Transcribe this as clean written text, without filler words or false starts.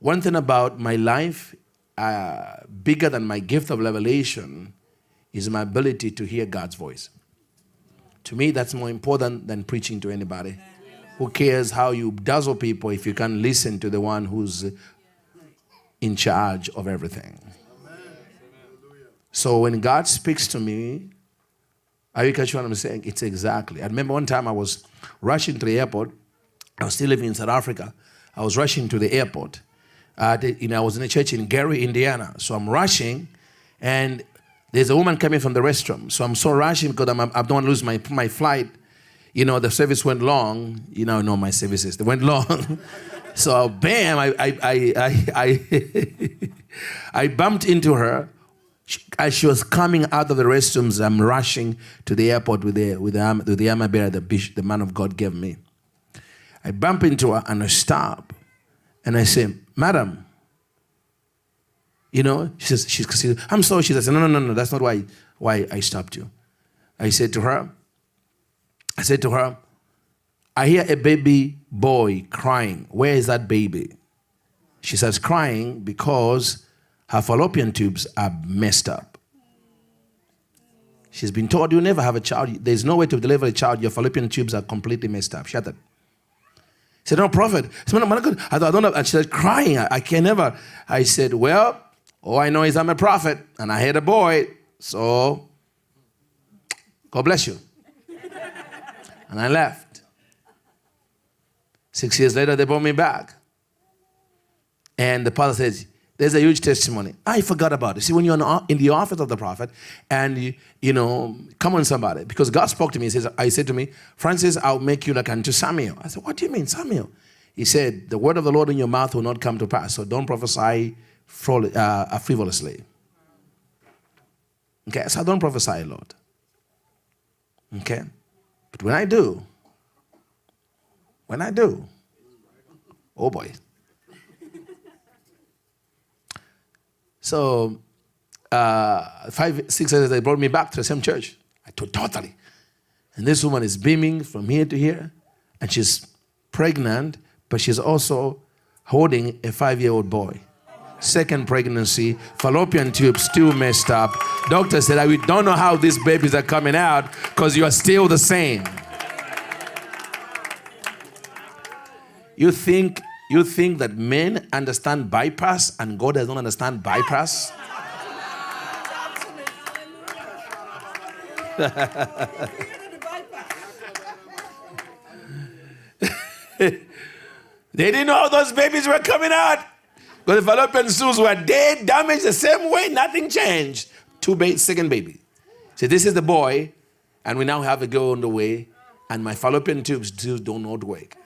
One thing about my life, bigger than my gift of revelation, is my ability to hear God's voice. To me, that's more important than preaching to anybody. Who cares how you dazzle people if you can listen to the one who's in charge of everything? So when God speaks to me, are you catching what I'm saying? It's exactly. I remember one time I was rushing to the airport. I was still living in South Africa. I was rushing to the airport. I was in a church in Gary, Indiana. So I'm rushing, and there's a woman coming from the restroom. So I'm so rushing because I don't want to lose my flight. The service went long. I know my services. They went long. So bam, I bumped into her. As she was coming out of the restrooms, I'm rushing to the airport with the armor bearer the man of God gave me. I bump into her and I stop. And I say, "Madam," she says, "I'm sorry." She says, No, that's not why I stopped you. I said to her, "I hear a baby boy crying. Where is that baby?" She says, "Crying because her fallopian tubes are messed up." She's been told, "You never have a child. There's no way to deliver a child. Your fallopian tubes are completely messed up." Shut up. She said, "No, prophet." I said, I don't know. And she said, crying, I can never. I said, "Well, all I know is I'm a prophet and I had a boy. So, God bless you." And I left. 6 years later, they brought me back. And the pastor says, "There's a huge testimony." I forgot about it. See, when you're in the office of the prophet and, come on somebody. Because God spoke to me. I said to me, "Francis, I'll make you like unto Samuel." I said, "What do you mean, Samuel?" He said, "The word of the Lord in your mouth will not come to pass. So don't prophesy frivolously." Okay, so I don't prophesy a lot. Okay? But when I do, oh boy. So 5, 6 years, they brought me back to the same church. I told totally. And this woman is beaming from here to here. And she's pregnant, but she's also holding a 5-year-old boy. Second pregnancy, fallopian tube still messed up. Doctor said, "We don't know how these babies are coming out because you are still the same." You think that men understand bypass and God does not understand bypass? They didn't know how those babies were coming out. Because the fallopian tubes were dead, damaged the same way, nothing changed. Second baby. So this is the boy, and we now have a girl on the way, and my fallopian tubes still do not work.